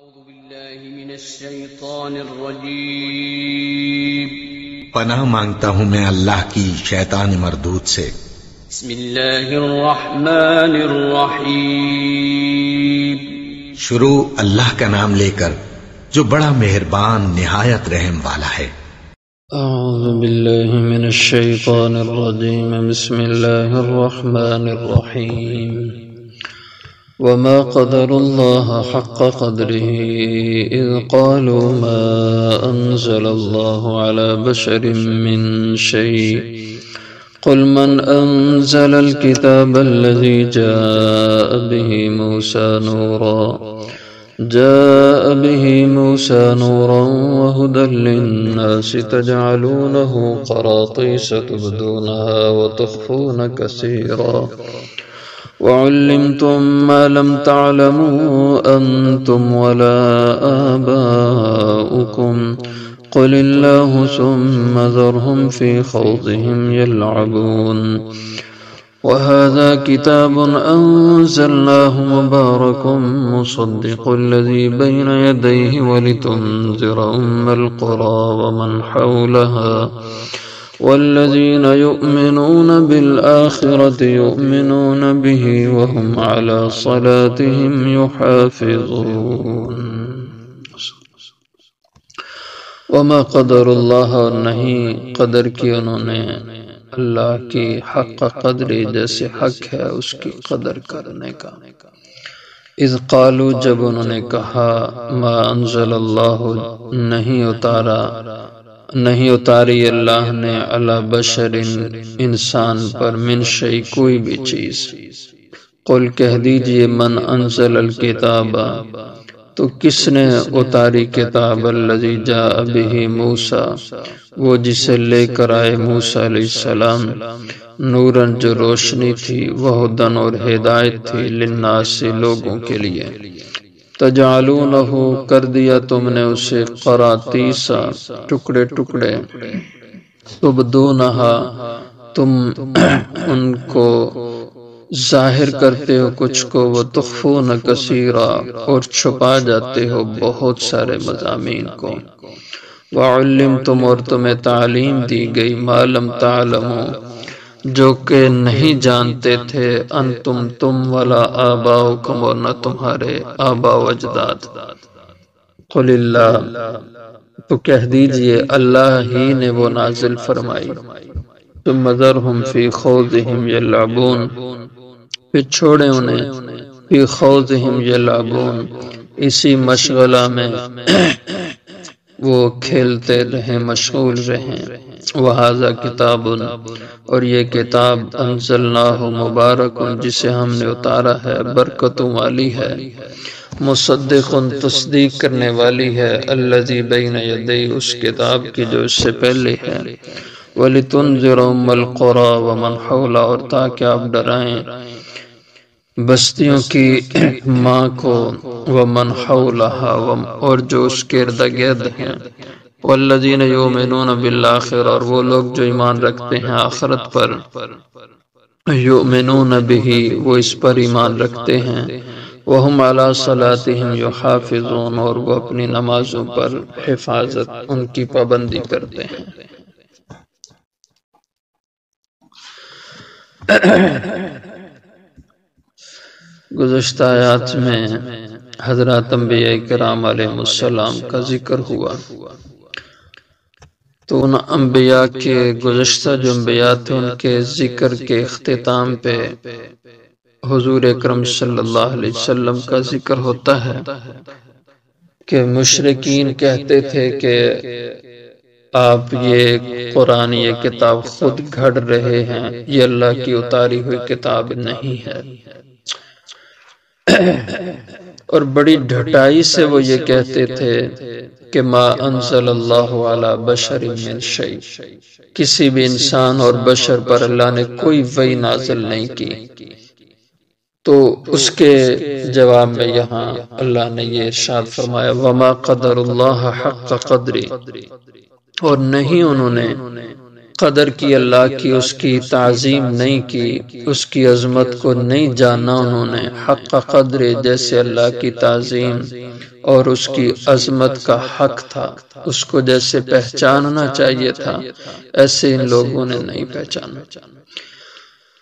أعوذ بالله من الشيطان الرجيم پناہ مانگتا ہوں میں اللہ کی شیطان مردود سے۔ بسم الله الرحمن الرحيم شروع اللہ کا نام لے کر جو بڑا مہربان نہایت رحم والا ہے۔ أعوذ بالله من الشيطان الرجيم بسم الله الرحمن الرحيم وما قدر الله حق قدره إذ قالوا ما أنزل الله على بشر من شيء قل من أنزل الكتاب الذي جاء به موسى نورا وهدى للناس تجعلونه قراطيس تبدونها وتخفون كثيرا وعلمتم ما لم تعلموا أنتم ولا آباؤكم قل الله ثم ذرهم في خوضهم يلعبون وهذا كتاب أنزلناه مبارك مصدق الذي بين يديه ولتنذر القرى ومن حولها والذين يؤمنون بالآخرة يؤمنون به وهم على صلاتهم يحافظون وما قدر اللہ نہیں قدر کی انہوں نے اللہ کی حق قدری جیسے حق ہے اس کی قدر کرنے کا۔ اذ قالوا جب انہوں نے کہا ما انزل اللہ نہیں اتاری اللہ نے علی بشر انسان پر من شیء کوئی بھی چیز۔ قل کہہ دیجئے من انزل الکتاب تو کس نے اتاری کتاب الذی جاء بہ موسیٰ وہ جسے لے کر آئے موسیٰ علیہ السلام نوراً جو روشنی تھی وہدن اور ہدایت تھی للناس لوگوں کے لیے تجعلونہ کر دیا تم نے اسے قراطیسا ٹکڑے ٹکڑے تبدونہا تم ان کو ظاہر کرتے ہو کچھ کو وہ تخفون کثیرا اور چھپا جاتے ہو بہت سارے مضامین کو وعلمتم اور تمہیں تعلیم دی گئی ما لم تعلموا جو کہ نہیں جانتے تھے انتم تم ولا آباؤکم اور نہ تمہارے آبا و اجداد۔ قل اللہ تو کہہ دیجئے اللہ ہی نے وہ نازل فرمائی۔ ثم ذرہم فی خوضہم یلعبون پھر چھوڑے انہیں فی خوضہم یلعبون اسی مشغلہ میں وہ کھیلتے رہیں مشغول رہیں۔ وہذا کتاب اور یہ کتاب انزلناہ مبارک جسے ہم نے اتارا ہے برکتوں والی ہے مصدق تصدیق کرنے والی ہے الذی بین یدی اس کتاب کی جو اس سے پہلے ہے وَلِتُنذِرَ أُمَّ الْقُرَى وَمَنْ حَوْلَهَا اور تاکہ آپ ڈرائیں بستیوں کی ماں کو وَمَنْ حَوْلَهَا اور جو اس کے ارد گرد ہیں وَالَّذِينَ يُؤْمِنُونَ بِالْآخِرَةِ اور وہ لوگ جو ایمان رکھتے ہیں آخرت پر يُؤْمِنُونَ بِهِ وہ اس پر ایمان رکھتے ہیں وَهُمْ عَلَى صَلَاتِهِمْ يُحَافِظُونَ اور وہ اپنی نمازوں پر حفاظت ان کی پابندی کرتے ہیں۔ گزشتہ آیات میں حضرات انبیاء کرام علیہ السلام کا ذکر ہوا تو ان انبیاء کے گزشتہ جو انبیاء تھے ان کے ذکر کے اختتام پہ حضور اکرم صلی اللہ علیہ وسلم کا ذکر ہوتا ہے کہ مشرکین کہتے تھے کہ آپ یہ قرآن یہ کتاب خود گھڑ رہے ہیں یہ اللہ کی اتاری ہوئی کتاب نہیں ہے اور بڑی ڈھٹائی سے وہ یہ کہتے تھے کہ ما انزل اللہ علی بشر من شیء کسی بھی انسان اور بشر پر اللہ نے کوئی وحی نازل نہیں کی۔ تو اس کے جواب میں یہاں اللہ نے یہ ارشاد فرمایا وما قدر اللہ حق قدری اور نہیں انہوں نے قدر کی اللہ کی، اس کی تعظیم نہیں کی، اس کی عظمت کو نہیں جانا انہوں نے حق قدر، جیسے اللہ کی تعظیم اور اس کی عظمت کا حق تھا، اس کو جیسے پہچاننا چاہیے تھا، ایسے ان لوگوں نے نہیں پہچانا۔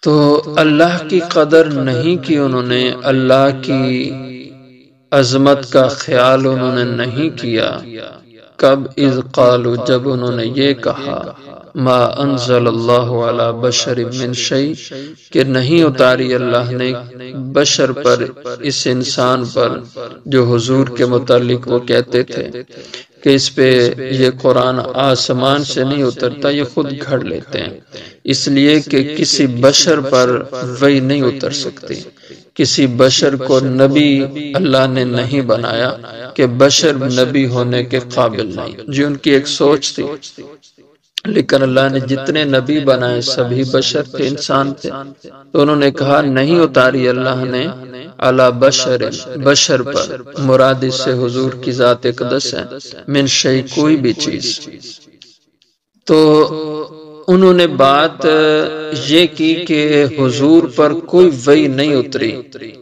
تو اللہ کی قدر نہیں کی انہوں نے، اللہ کی عظمت کا خیال انہوں نے نہیں کیا۔ کب؟ اذ قالوا، جب انہوں نے یہ کہا، ما انزل اللہ علی بشر من شیء، کہ نہیں اتاری اللہ نے بشر پر، اس انسان پر جو حضور کے متعلق وہ کہتے تھے کہ اس پہ یہ قرآن آسمان سے نہیں اترتا، یہ خود گھڑ لیتے ہیں، اس لیے کہ کسی بشر پر وحی نہیں اتر سکتی، کسی بشر کو نبی اللہ نے نہیں بنایا کہ بشر نبی ہونے کے قابل نہیں۔ جی ان کی ایک سوچ تھی، لیکن اللہ نے جتنے نبی بنائے سبھی بشر تھے، انسان تھے، تو انہوں نے کہا نہیں اتاری اللہ نے علی بشر، بشر پر، مراد اس سے حضور کی ذات اقدس ہے، من شیء، کوئی بھی چیز۔ تو انہوں نے بات یہ کی کہ حضور پر کوئی وحی نہیں اتری،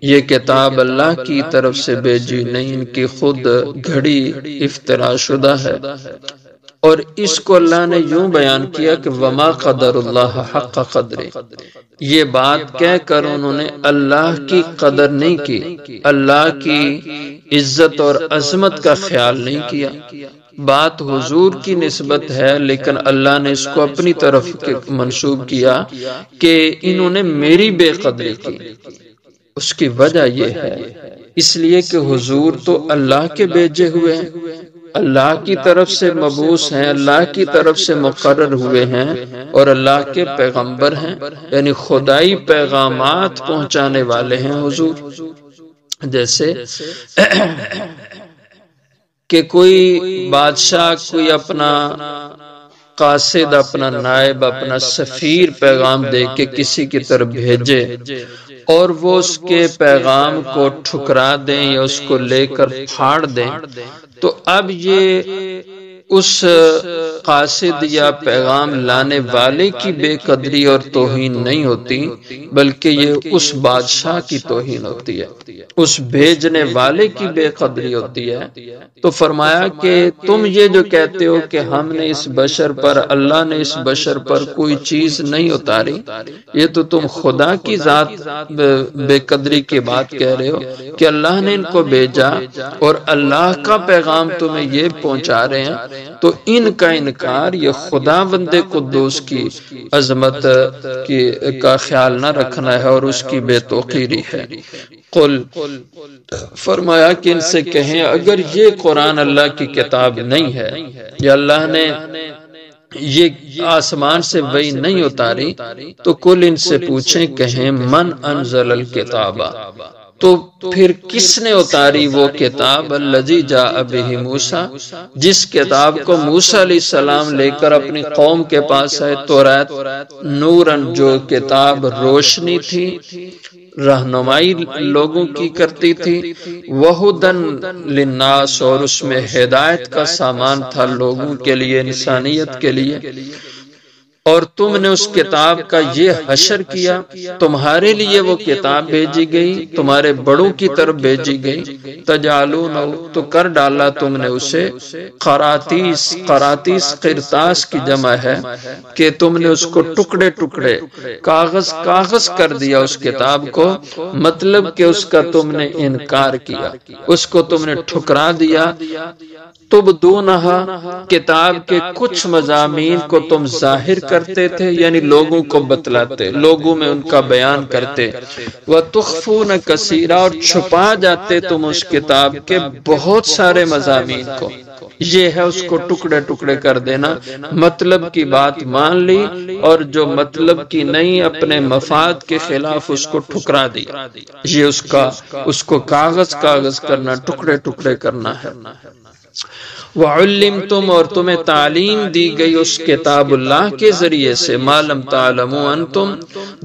یہ کتاب اللہ کی طرف سے بھیجی نہیں، ان کی خود گھڑی افترا شدہ ہے۔ اور اس کو اللہ نے یوں بیان کیا کہ وما قدر اللہ حق قدر، یہ بات کہہ کر انہوں نے اللہ کی قدر نہیں کی، اللہ کی عزت اور عظمت کا خیال نہیں کیا۔ بات حضور کی نسبت ہے، لیکن اللہ نے اس کو اپنی طرف منسوب کیا کہ انہوں نے میری بے قدری کی۔ اس کی وجہ یہ ہے، اس لیے کہ حضور تو اللہ کے بھیجے ہوئے ہیں، اللہ کی طرف سے مبعوث ہیں، اللہ کی طرف سے مقرر ہوئے ہیں، اور اللہ کے پیغمبر ہیں، یعنی خدائی پیغامات پہنچانے والے ہیں حضور۔ جیسے کہ کوئی بادشاہ کوئی اپنا قاصد، اپنا نائب، اپنا سفیر پیغام دے کے کسی کی طرف بھیجے اور وہ اس کے پیغام کو ٹھکرا دیں یا اس کو لے کر پھاڑ دیں، تو اب یہ اس قاصد یا پیغام لانے والے کی بے قدری اور توہین نہیں ہوتی، بلکہ یہ اس بادشاہ کی توہین ہوتی ہے، اس بھیجنے والے کی بے قدری ہوتی ہے۔ تو فرمایا کہ تم یہ جو کہتے ہو کہ ہم نے اس بشر پر، اللہ نے اس بشر پر کوئی چیز نہیں اتاری، یہ تو تم خدا کی ذات بے قدری کی بات کہہ رہے ہو کہ اللہ نے ان کو بھیجا اور اللہ کا پیغام تمہیں یہ پہنچا رہے ہیں، تو ان کا انکار یہ خداوند قدوس کی عظمت کا خیال نہ رکھنا ہے اور اس کی بے توقیری ہے۔ قل، فرمایا کہ ان سے کہیں اگر یہ قرآن اللہ کی کتاب نہیں ہے یا اللہ نے یہ آسمان سے وحی نہیں اتاری، تو کل ان سے پوچھیں، کہیں من انزل الکتاب، تو پھر کس نے اتاری وہ کتاب، الذی جاء بہ موسیٰ، جس کتاب کو موسیٰ علیہ السلام لے کر اپنی قوم کے پاس آئے، توریت، نورن، جو کتاب روشنی تھی، رہنمائی لوگوں کی کرتی تھی، وہدن للناس، اور اس میں ہدایت کا سامان تھا لوگوں کے لیے، انسانیت کے لیے، اور تم نے اس کتاب کا یہ حشر کیا، تمہارے لیے وہ کتاب بھیجی گئی، تمہارے بڑوں کی طرف بھیجی گئی، تجعلون، تو کر ڈالا تم نے اسے قراتیس، قراتیس قرطاس کی جمع ہے کہ تم نے اس کو ٹکڑے ٹکڑے، کاغذ کر دیا اس کتاب کو، مطلب کہ اس کا تم نے انکار کیا، اس کو تم نے ٹھکرا دیا۔ تبدونہا، کتاب کے کچھ مضامین کو تم ظاہر کرتے تھے، یعنی لوگوں کو بتلاتے، لوگوں میں ان کا بیان کرتے، وتخفون کثیرا، اور چھپا جاتے تم اس کتاب کے بہت سارے مضامین کو۔ یہ ہے اس کو ٹکڑے ٹکڑے کر دینا، مطلب کی بات مان لی اور جو مطلب کی نہیں، اپنے مفاد کے خلاف اس کو ٹھکرا دیا، یہ اس کو کاغذ کرنا، ٹکڑے ٹکڑے کرنا ہے۔ وَعُلِّمْتُمْ اور تمہیں تعلیم دی گئی اس کتاب اللہ کے ذریعے سے مَا لَمْ تَعْلَمُوا أَنْتُمْ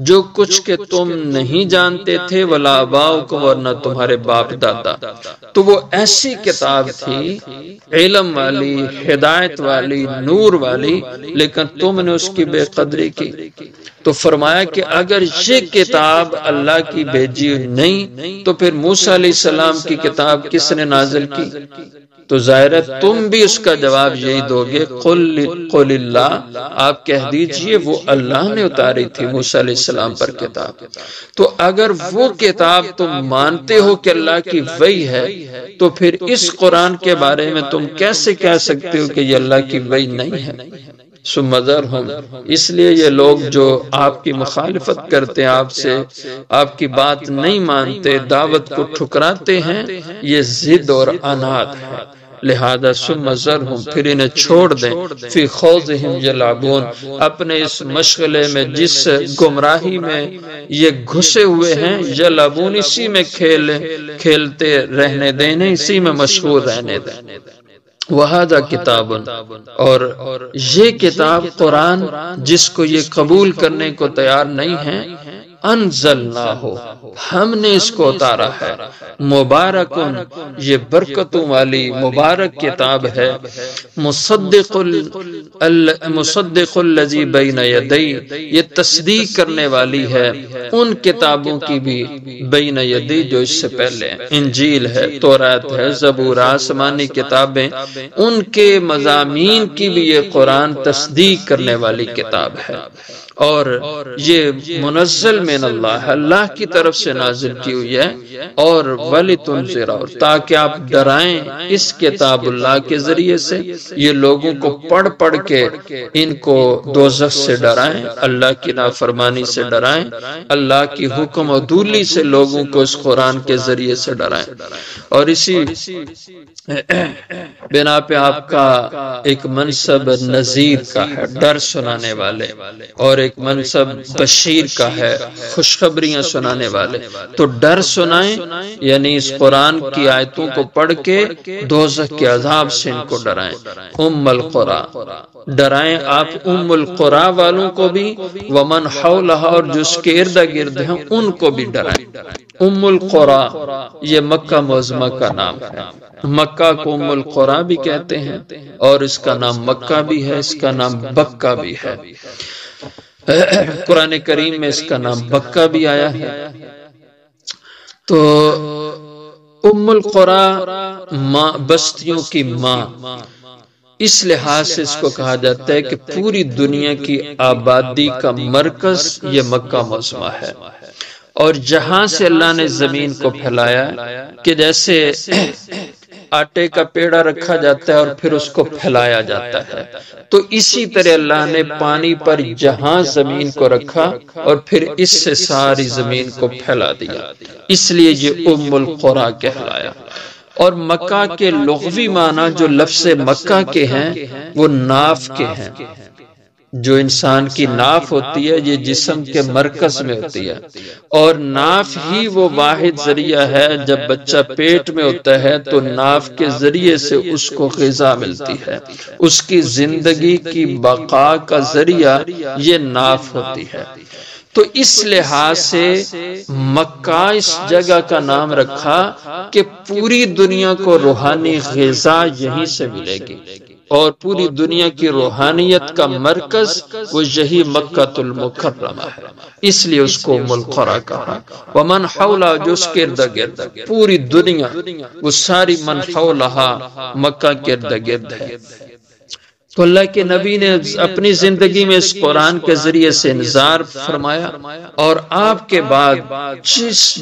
جو کچھ کہ تم نہیں جانتے تھے وَلَا آبَاؤُكُمْ اور نہ تمہارے باپ دادا. تو وہ ایسی کتاب تھی علم والی، ہدایت والی، نور والی، لیکن تم نے اس کی بے قدری کی. تو فرمایا کہ اگر یہ کتاب اللہ کی بھیجی نہیں تو پھر موسیٰ علیہ السلام کی کتاب کس نے نازل کی؟ تو ظاہر ہے تم بھی اس کا جواب یہی دو گے قل اللہ، آپ کہہ دیجئے وہ اللہ نے اتاری تھی موسیٰ علیہ السلام پر کتاب. تو اگر وہ کتاب تم مانتے ہو کہ اللہ کی وحی ہے تو پھر اس قرآن کے بارے میں تم کیسے کہہ سکتے ہو کہ یہ اللہ کی وحی نہیں ہے؟ ثم ذرہم، اس لیے یہ لوگ جو آپ کی مخالفت کرتے ہیں، آپ سے آپ کی بات نہیں مانتے، دعوت کو ٹھکراتے ہیں، یہ ضد اور عناد ہے. لہذا ثم ذرہم، پھر انہیں چھوڑ دیں، فی خوضہم یلعبون، اپنے اس مشغلے میں جس گمراہی میں یہ گھسے ہوئے ہیں، یلعبون اسی میں کھیلتے رہنے دیں، اسی میں مشغول رہنے دیں. وَهَذَا کتاب، اور یہ کتاب قرآن جس کو یہ قبول کرنے کو تیار نہیں ہے، انزلناہ، ہم نے اس کو اتارا ہے، مبارکن، یہ برکتوں والی مبارک کتاب ہے، مصدق الذی بین یدی، یہ تصدیق کرنے والی ہے ان کتابوں کی بھی بین یدی جو اس سے پہلے ہیں. انجیل ہے، تورات ہے، زبور، آسمانی کتابیں، ان کے مضامین کی بھی یہ قرآن تصدیق کرنے والی کتاب ہے. اور یہ منزل من اللہ، اللہ کی طرف سے نازل کی ہوئی ہے. اور وَلِتُنذِرَ، اور تاکہ آپ ڈرائیں اس کتاب اللہ کے ذریعے سے، یہ لوگوں کو پڑھ پڑھ کے ان کو دوزخ سے ڈرائیں، اللہ کی نافرمانی سے ڈرائیں، اللہ کی حکم و عدولی سے لوگوں کو اس قرآن کے ذریعے سے ڈرائیں. اور اسی بنا پہ آپ کا ایک منصب نذیر کا ہے، ڈر سنانے والے، اور ایک منصب بشیر کا ہے، خوشخبریاں سنانے والے. تو ڈر سنائیں، یعنی اس قرآن کی آیتوں کو پڑھ کے دوزخ کے عذاب سے ان کو ڈرائیں. ام القرى، ڈرائیں آپ ام القرى والوں کو بھی، ومن حولها، اور جو اس کے ارد گرد ہیں ان کو بھی ڈرائیں. ام القرى یہ مکہ معظمہ کا نام ہے. مکہ کو ام القرى بھی کہتے ہیں، اور اس کا نام مکہ بھی ہے، اس کا نام بکہ بھی ہے. قرآن کریم میں اس کا نام بکہ بھی آیا ہے. تو ام القرى ماں، بستیوں کی ماں، اس لحاظ سے اس کو کہا جاتا ہے کہ پوری دنیا کی آبادی کا مرکز یہ مکہ معظمہ ہے. اور جہاں سے اللہ نے زمین کو پھیلایا کہ جیسے آٹے کا پیڑا رکھا جاتا ہے اور پھر اس کو پھیلایا جاتا ہے، تو اسی طرح اللہ نے پانی پر جہاں زمین کو رکھا اور پھر اس سے ساری زمین کو پھیلا دیا، اس لیے یہ ام القرى کہلایا. اور مکہ کے لغوی معنی جو لفظ مکہ کے ہیں وہ ناف کے ہیں. جو انسان کی ناف ہوتی ہے یہ جسم کے مرکز میں ہوتی ہے، اور ناف ہی وہ واحد ذریعہ ہے. جب بچہ پیٹ میں ہوتا ہے تو ناف کے ذریعے سے اس کو غذا ملتی ہے، اس کی زندگی کی بقا کا ذریعہ یہ ناف ہوتی ہے. تو اس لحاظ سے مکہ اس جگہ کا نام رکھا کہ پوری دنیا کو روحانی غذا یہیں سے ملے گی، اور پوری دنیا کی روحانیت کا مرکز وہ یہی مکہ المکرمہ ہے، اس لیے اس کو ام القرى کہا. ومن حولہا، جو اس کے ارد گرد، پوری دنیا وہ ساری من حولہا مکہ کے ارد گرد ہے. تو اللہ کے نبی نے اپنی زندگی میں اس قرآن کے ذریعے سے انذار فرمایا، اور آپ کے بعد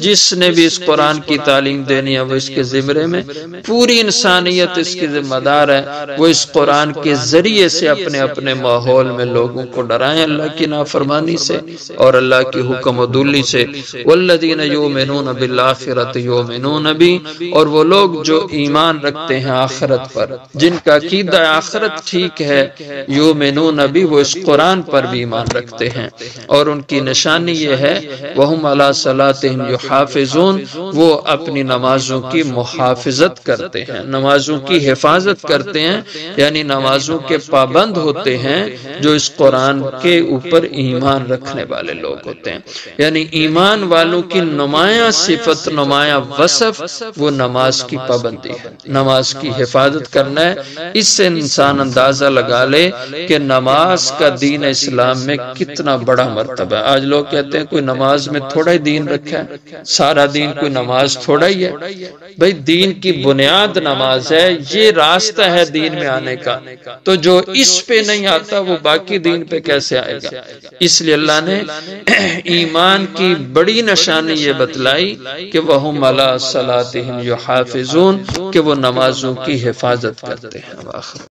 جس نے بھی اس قرآن کی تعلیم دینی ہے وہ اس کے ذمرے میں، پوری انسانیت اس کی ذمہ دار ہے، وہ اس قرآن کے ذریعے سے اپنے اپنے ماحول میں لوگوں کو ڈرائیں اللہ کی نافرمانی سے اور اللہ کی حکم و عدولی سے. والذین یؤمنون بالآخرۃ یؤمنون بی، اور وہ لوگ جو ایمان رکھتے ہیں آخرت پر، جن کا عقیدہ آخرت ٹھیک ہے، ہے یؤمنون بھی، وہ اس قرآن پر بھی ایمان رکھتے ہیں، اور ان کی نشانی یہ ہے وہم علی صلاتہم یحافظون، وہ اپنی نمازوں کی محافظت کرتے ہیں، نمازوں کی حفاظت کرتے ہیں، یعنی نمازوں کے پابند ہوتے ہیں جو اس قرآن کے اوپر ایمان رکھنے والے لوگ ہوتے ہیں۔ یعنی ایمان والوں کی نمایاں صفت، نمایاں وصف وہ نماز کی پابندی ہے، نماز کی حفاظت کرنا ہے۔ اس سے انسان اندازہ لگا لے کہ نماز کا دین اسلام میں کتنا بڑا مرتبہ ہے۔ آج لوگ کہتے ہیں کوئی نماز میں تھوڑا ہی دین رکھا ہے، سارا دین کوئی نماز تھوڑا ہی ہے۔ بھئی دین کی بنیاد نماز ہے، یہ راستہ ہے دین میں آنے کا، تو جو اس پہ نہیں آتا وہ باقی دین پہ کیسے آئے گا؟ اس لیے اللہ نے ایمان کی بڑی نشانی یہ بتلائی کہ وَهُمْ عَلَىٰ صَلَاتِهِمْ يُحَافِظُونَ، کہ وہ نمازوں کی حفاظت کرتے ہیں۔